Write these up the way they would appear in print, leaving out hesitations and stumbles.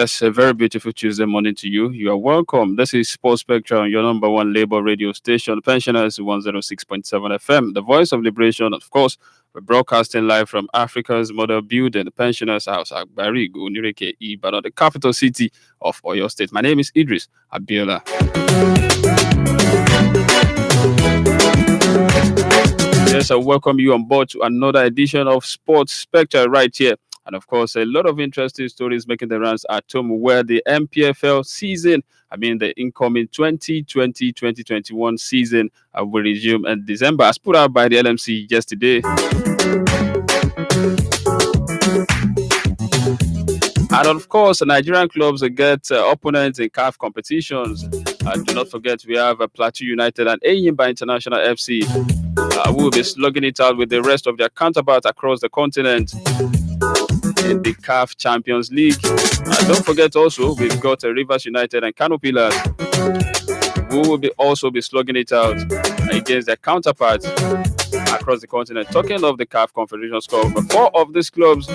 Yes, a very beautiful Tuesday morning to you. You are welcome. This is Sports Spectra on your number one labor radio station, Pensioners 106.7 FM, the voice of liberation. Of course, we're broadcasting live from Africa's model building, the Pensioners House, Agbari, Gunireke, Ibadan, the capital city of Oyo State. My name is Eedris, Abiola. Yes, I welcome you on board to another edition of Sports Spectra right here. And of course, a lot of interesting stories making the rounds at home where the MPFL season, the incoming 2020-2021 season will resume in December, as put out by the LMC yesterday. And of course, Nigerian clubs get opponents in CAF competitions. Do not forget, we have Plateau United and Enyimba International FC who will be slugging it out with the rest of their counterparts across the continent in the CAF Champions League. And don't forget also, we've got Rivers United and Kano Pillars who will also be slugging it out against their counterparts across the continent. Talking of the CAF Confederation Cup, 4 of these clubs,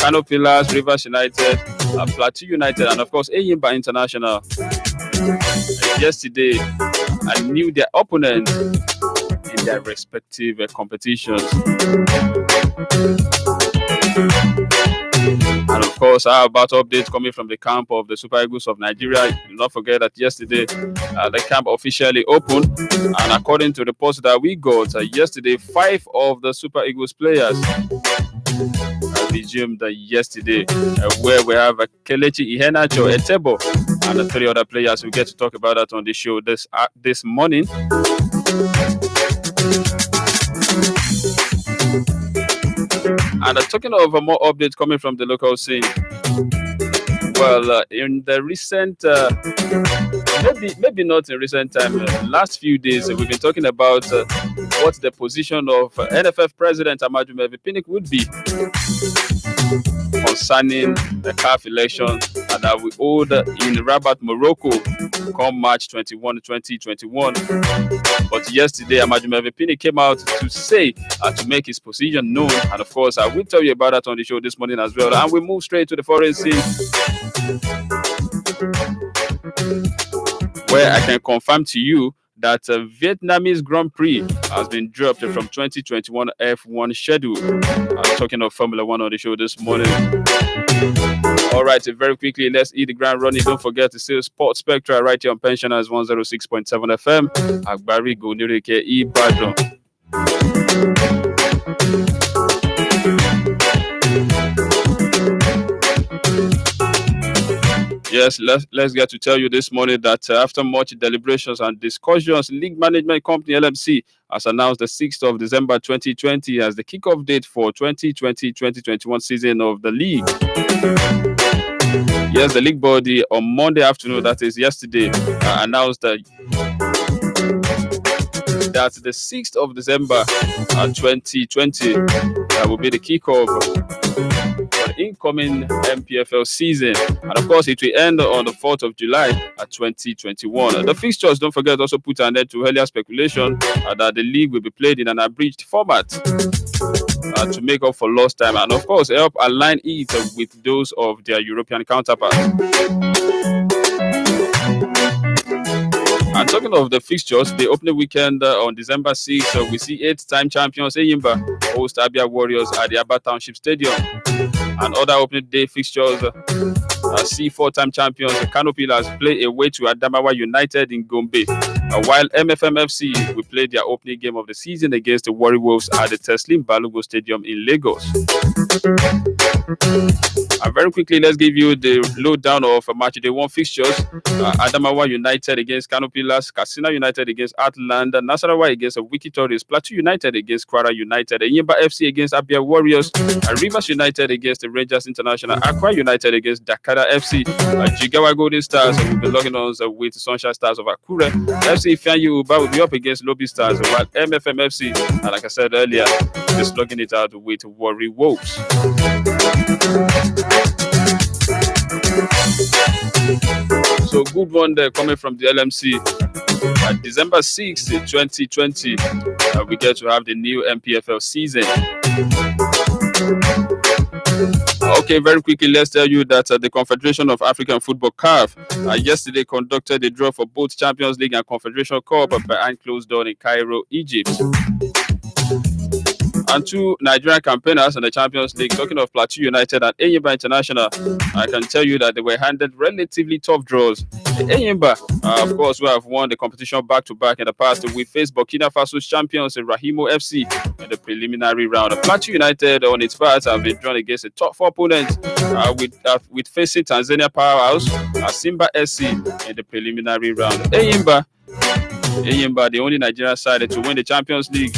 Kano Pillars, Rivers United, Plateau United, and of course Enyimba International, yesterday knew their opponents in their respective competitions. And of course, how about updates coming from the camp of the Super Eagles of Nigeria? Do not forget that yesterday the camp officially opened, and according to reports that we got yesterday, 5 of the Super Eagles players resumed yesterday, where we have Kelechi Iheanacho, Etebo, and the 3 other players. We get to talk about that on the show this morning. And talking of more updates coming from the local scene, well, in the recent, maybe not in recent time, last few days, we've been talking about what the position of NFF President Ahmadu Pinnick would be concerning the CAF election that we hold in Rabat, Morocco, come March 21, 2021. But yesterday, Ahmadu Pinnick came out to say, to make his position known. And of course, I will tell you about that on the show this morning as well. And we move straight to the foreign scene, where I can confirm to you that Vietnamese Grand Prix has been dropped from 2021 F1 schedule. I'm talking of Formula 1 on the show this morning. All right, very quickly, let's hit the ground running. Don't forget to see Sports Spectra right here on Pensioners 106.7 FM. Agbari Gunireke, Ibadan. Yes, let's get to tell you this morning that after much deliberations and discussions, League Management Company LMC has announced the 6th of December 2020 as the kickoff date for 2020-2021 season of the league. Yes, the league body on Monday afternoon, that is yesterday, announced that the 6th of December 2020 will be the kickoff for the incoming MPFL season. And of course, it will end on the 4th of July 2021. The fixtures, don't forget, also put an end to earlier speculation that the league will be played in an abridged format to make up for lost time, and of course help align it with those of their European counterparts. And talking of the fixtures, the opening weekend on December 6th, we see 8-time champions Enyimba host Abia Warriors at the Aba Township Stadium. And other opening day fixtures see 4-time champions Kano Pillars play away to Adamawa United in Gombe, while MFMFC will play their opening game of the season against the Warri Wolves at the Teslim Balogun Stadium in Lagos. And very quickly, let's give you the lowdown of match day 1 fixtures. Adamawa United against Kano Pillars, Katsina United against Atland, Nasarawa against Wiki Tories, Plateau United against Kwara United, Enyimba FC against Abia Warriors, Rivers United against the Rangers International, Accra United against Dakar FC, Jigawa Golden Stars will be logging on with Sunshine Stars of Akure, FC Ifeanyi Uba will be up against Lobby Stars, while MFMFC, and like I said earlier, is logging it out with Warri Wolves. So good one there coming from the LMC. December 6th, 2020, we get to have the new MPFL season. Okay, very quickly, let's tell you that the Confederation of African Football (CAF) yesterday conducted a draw for both Champions League and Confederation Cup behind closed doors in Cairo, Egypt. And two Nigerian campaigners in the Champions League, talking of Plateau United and Enyimba International, I can tell you that they were handed relatively tough draws. Enyimba, of course, who have won the competition back-to-back in the past, we faced Burkina Faso's champions Rahimo FC in the preliminary round. Plateau United, on its part, have been drawn against a tough opponent with facing Tanzania powerhouse Simba SC in the preliminary round. Enyimba, the only Nigerian side to win the Champions League,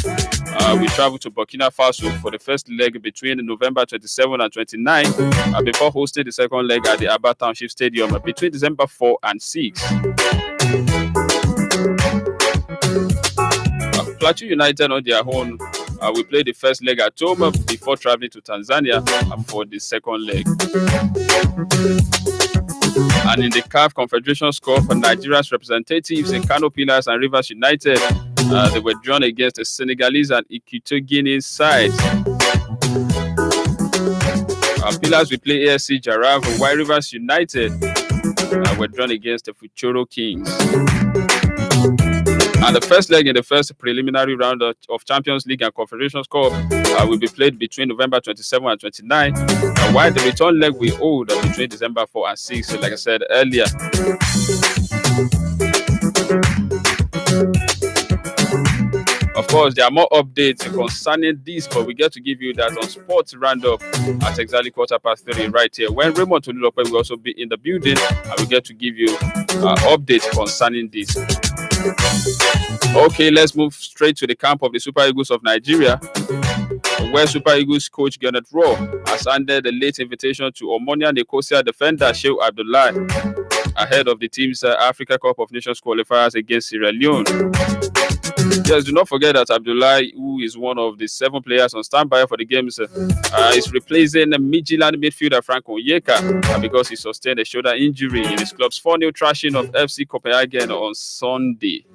we travel to Burkina Faso for the first leg between November 27 and 29 before hosting the second leg at the Aba Township Stadium between December 4 and 6. Plateau United on their own, we played the first leg at home before traveling to Tanzania for the second leg. And in the CAF Confederation Cup, Nigeria's representatives in Kano Pillars and Rivers United, they were drawn against the Senegalese and Equatorial Guinea sides. Pillars will play ASC Giraffe, while Rivers United were drawn against the Futuro Kings. And the first leg in the first preliminary round of Champions League and Confederations Cup will be played between November 27 and 29, while the return leg will hold between December 4 and 6, so like I said earlier. Of course, there are more updates concerning this, but we get to give you that on Sports Roundup at exactly 3:15 right here. When Raymond Tolulope will also be in the building, and we get to give you updates concerning this. Okay, let's move straight to the camp of the Super Eagles of Nigeria, where Super Eagles coach Gernot Rohr has handed a late invitation to Omonia Nicosia defender Shehu Abiola ahead of the team's Africa Cup of Nations qualifiers against Sierra Leone. Yes, do not forget that Abiola, who is one of the 7 players on standby for the games, is replacing Midtjylland midfielder Frank Onyeka because he sustained a shoulder injury in his club's 4-0 thrashing of FC Copenhagen on Sunday.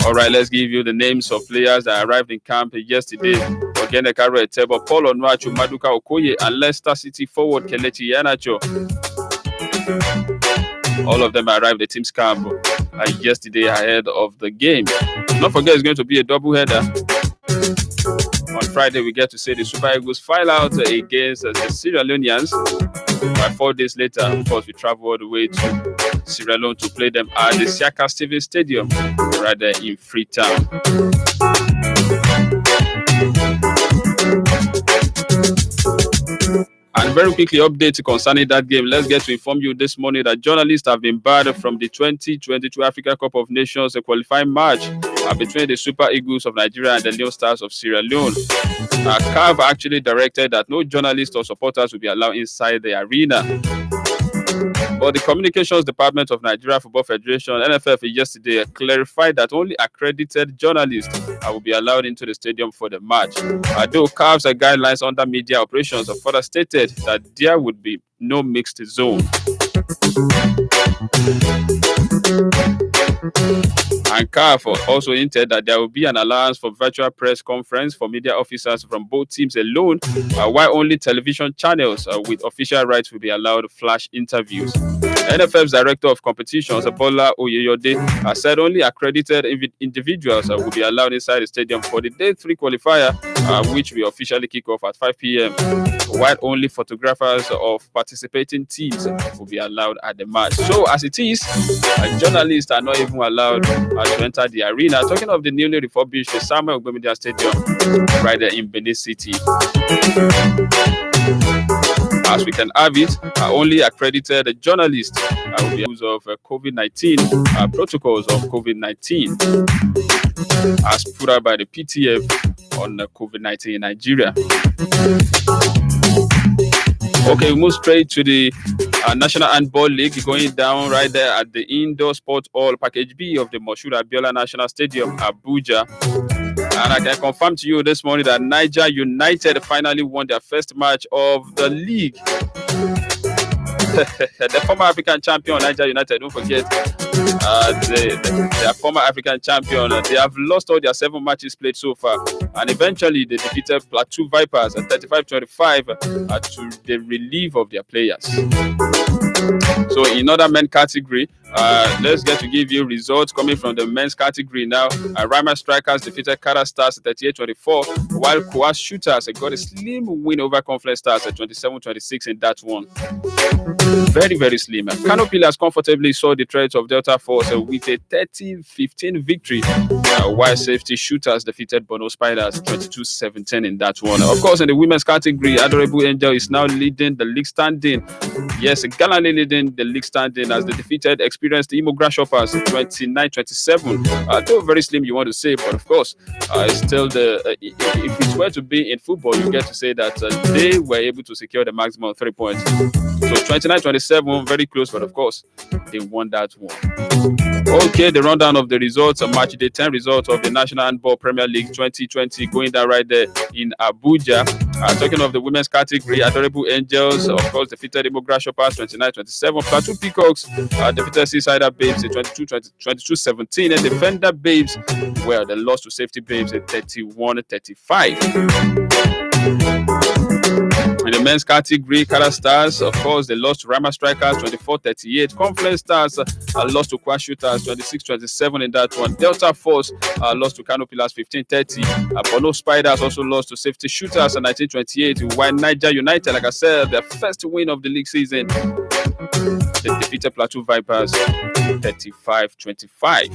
All right, let's give you the names of players that arrived in camp yesterday. Ogenekaro Etebo, Paul Onuachu, Maduka Okoye, and Leicester City forward Kelechi Iheanacho. All of them arrived at team's camp yesterday ahead of the game. Don't forget, it's going to be a double-header. On Friday, we get to see the Super Eagles file out against the Sierra Leoneans. By 4 days later, of course, we travel all the way to Sierra Leone to play them at the Siaka Stevens Stadium, right there in Freetown. And very quickly, update concerning that game. Let's get to inform you this morning that journalists have been barred from the 2022 Africa Cup of Nations qualifying match between the Super Eagles of Nigeria and the Leon Stars of Sierra Leone. CAF actually directed that no journalists or supporters will be allowed inside the arena. But the Communications Department of Nigeria Football Federation, NFF, yesterday clarified that only accredited journalists will be allowed into the stadium for the match. Though CAF's guidelines under media operations further stated that there would be no mixed zone. And CAF also hinted that there will be an allowance for virtual press conference for media officers from both teams alone, while only television channels with official rights will be allowed flash interviews. NFF's Director of Competitions, Bola Oyeyode, said only accredited individuals will be allowed inside the stadium for the Day 3 qualifier, which will officially kick off at 5 p.m., while only photographers of participating teams will be allowed at the match. So, as it is, journalists are not even allowed to enter the arena. Talking of the newly refurbished Samuel Ogbemedia Stadium right there in Benin City. As we can have it, only accredited journalists will be used of COVID-19 protocols of COVID-19 as put out by the PTF on COVID-19 in Nigeria. Okay, we move straight to the National Handball League going down right there at the Indoor Sports Hall Package B of the Moshood Abiola National Stadium, Abuja. And I can confirm to you this morning that Niger United finally won their first match of the league. the former African champion, Niger United, don't forget, their former African champion, they have lost all their 7 matches played so far, and eventually they defeated Plateau Vipers at 35-25 to the relief of their players. So in other men category, let's get to give you results coming from the men's category now. Rama Strikers defeated Kara Stars 38-24, while Koas Shooters got a slim win over Confluence Stars at 27-26 in that one. Very, very slim. Kano Pillars comfortably saw the threat of Delta Force with a 30-15 victory, while Safety Shooters defeated Bono Spiders 22-17 in that one. Of course, in the women's category, Adorable Angel is now leading the league standing. Yes, gallantly leading the league standing as they defeated experienced Imo Grasshoppers 29-27. Though very slim, you want to say, but of course, it's still the if it were to be in football, you get to say that they were able to secure the maximum 3 points. So 29-27, very close, but of course, they won that one. Okay, the rundown of the results, match day 10 results of the National Handball Premier League 2020 going down right there in Abuja. Talking of the women's category, Adorable Angels, of course, defeated Imo Grasshoppers 29-27. Plateau Peacocks defeated Seasider Babes 22-17. And Defender Babes, well, they lost to Safety Babes at 31-35. In the men's category, Kara Stars, of course, they lost to Rama Strikers 24-38. Confluence Stars lost to Kwa Shooters 26-27 in that one. Delta Force lost to Kano Pillars 15-30. Bono Spiders also lost to Safety Shooters 19-28. While Niger United, like I said, their first win of the league season, they defeated Plateau Vipers 35-25.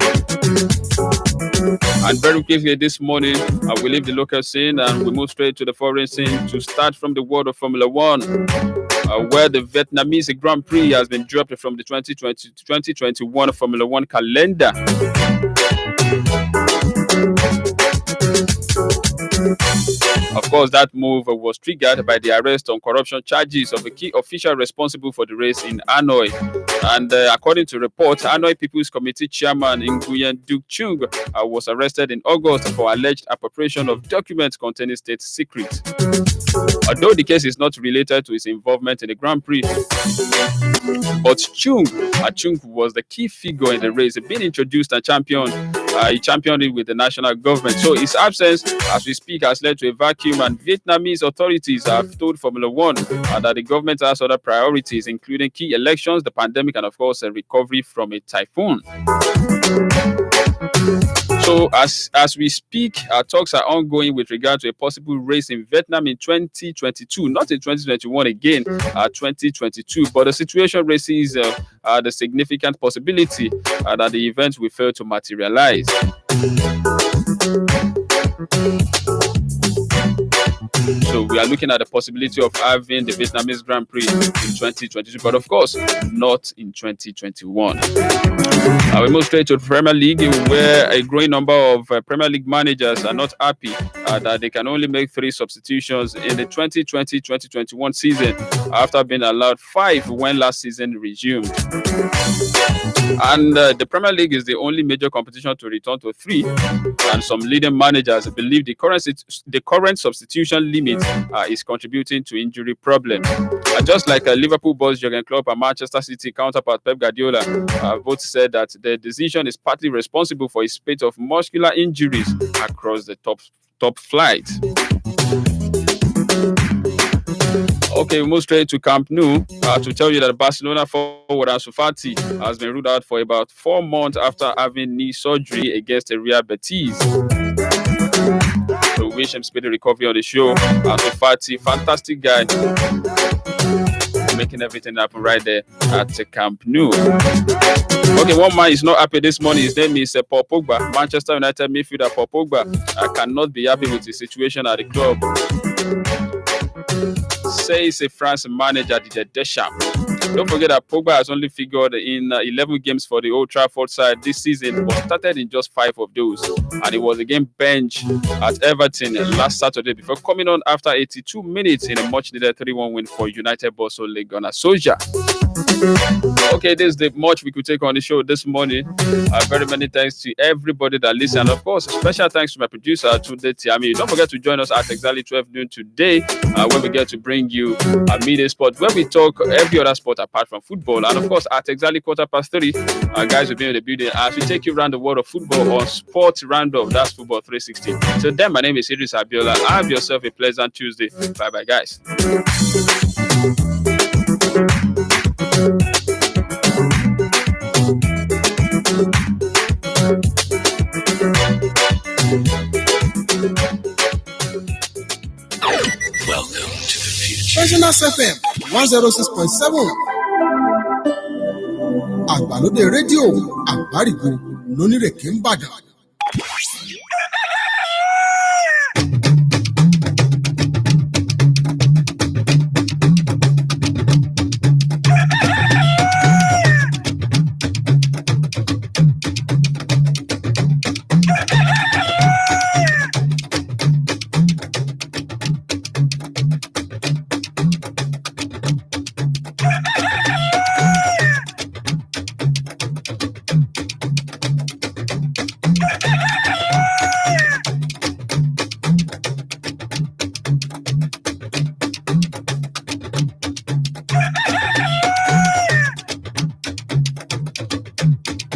And very quickly this morning, we leave the local scene and we move straight to the foreign scene to start from the world of Formula One, where the Vietnamese Grand Prix has been dropped from the 2020-2021 Formula One calendar. Of course, that move was triggered by the arrest on corruption charges of a key official responsible for the race in Hanoi. And according to reports, Hanoi People's Committee Chairman Nguyen Duc Chung was arrested in August for alleged appropriation of documents containing state secrets. Although the case is not related to his involvement in the Grand Prix, but Chung was the key figure in the race, being introduced and championed. He championed it with the national government. So his absence, as we speak, has led to a vacuum, and Vietnamese authorities have told Formula One that the government has other priorities, including key elections, the pandemic, and of course, a recovery from a typhoon. So as we speak, our talks are ongoing with regard to a possible race in Vietnam in 2022, not in 2021 again, 2022. But the situation raises the significant possibility that the event will fail to materialize. So we are looking at the possibility of having the Vietnamese Grand Prix in 2022, but of course, not in 2021. We move straight to the Premier League, where a growing number of Premier League managers are not happy that they can only make 3 substitutions in the 2020-2021 season after being allowed 5 when last season resumed. And the Premier League is the only major competition to return to 3, and some leading managers believe the current substitution limit is contributing to injury problems. Just like Liverpool boss Jurgen Klopp and Manchester City counterpart Pep Guardiola both said that the decision is partly responsible for a spate of muscular injuries across the top flight. Okay, we move straight to Camp Nou to tell you that Barcelona forward Ansu Fati has been ruled out for about 4 months after having knee surgery against the Real Betis. So we wish him speedy recovery on the show. Ansu Fati, fantastic guy, making everything happen right there at the Camp Nou. Okay, one man is not happy this morning. His name is Paul Pogba. Manchester United midfielder Paul Pogba cannot be happy with his situation at the club, says a France manager Didier Deschamps. Don't forget that Pogba has only figured in 11 games for the Old Trafford side this season, but started in just 5 of those. And he was again benched at Everton last Saturday before coming on after 82 minutes in a much-needed 3-1 win for United boss Ole Gunnar Solskjaer. Okay, this is the much we could take on the show this morning. Very many thanks to everybody that listened. Of course, special thanks to my producer, Tunde Tiami. Don't forget to join us at exactly 12 noon today when we get to bring you a midday sport where we talk every other sport apart from football. And of course, at exactly 3:15, guys will be in the building as we take you around the world of football on Sports Roundup. That's Football 360. So then, my name is Eedris Abiola. Have yourself a pleasant Tuesday. Bye-bye, guys. Welcome to the future. National FM 106.7. Àgbàlódé rédíò àgbárígo lónírèké ń bàdàn.